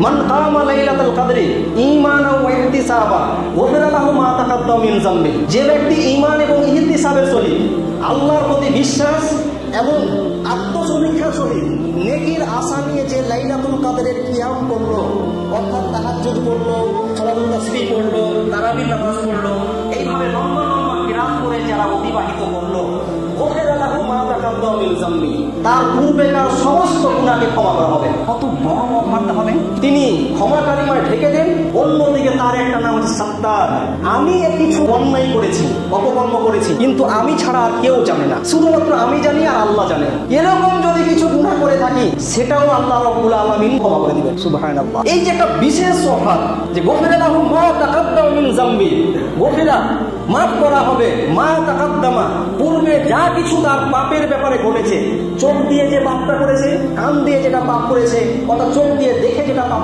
মান কামা লাইলাতুল কদরি ঈমানাও ওয়া ইহতিসাবা গুফিরা লাহু মা তাকাদ্দামা মিন যামবি। যে ব্যক্তি ঈমান এবং ইহতিসাবের সহিত আল্লাহর প্রতি বিশ্বাস এবং আত্মসমীক্ষার সহিত নেকির আশা নিয়ে যে লাইলাতুল কদরের কিয়াম করলো, অর্থাৎ তাহাজ্জুদ করলো, সালাতুত তাসবিহ করলো, তারাবির নামাজ পড়লো, এইভাবে লম্বা লম্বা কিরাত করে যারা অতিবাহিত করলো, গুফিরা লাহু মা তাকাদ্দামা মিন যামবি, তার পূর্বেকার সমস্ত গুনাহকে ক্ষমা করা হবে। কত বড় মানতে হবে, তিনি ক্ষমাকারীমায় ঢেকে দেন। অন্যদিকে তার একটা নাম হচ্ছে সাত্তার। আমি কিছু অন্যায় করেছি, অপকর্ম করেছি, কিন্তু আমি ছাড়া আর কেউ জানে না, শুধুমাত্র আমি জানি আর আল্লাহ জানে। এরকম যদি কিছু গুনাহ করে থাকি সেটাও আল্লাহ রাব্বুল আলামিন ক্ষমা করে দিবেন। সুবহানাল্লাহ। এই যে একটা বিশেষ সফাত যে গফিরা লাহু মা তাকাদ্দামা মিন যামবি, গফিরা মাফ করা হবে, মা তাকাদ্দামা পূর্বে যা কিছু তার পাপের ব্যাপারে ঘটেছে, চোখ দিয়ে যে পাপটা করেছে, কান দিয়ে যেটা পাপ করেছে, অর্থাৎ চোখ দিয়ে দেখে যেটা পাপ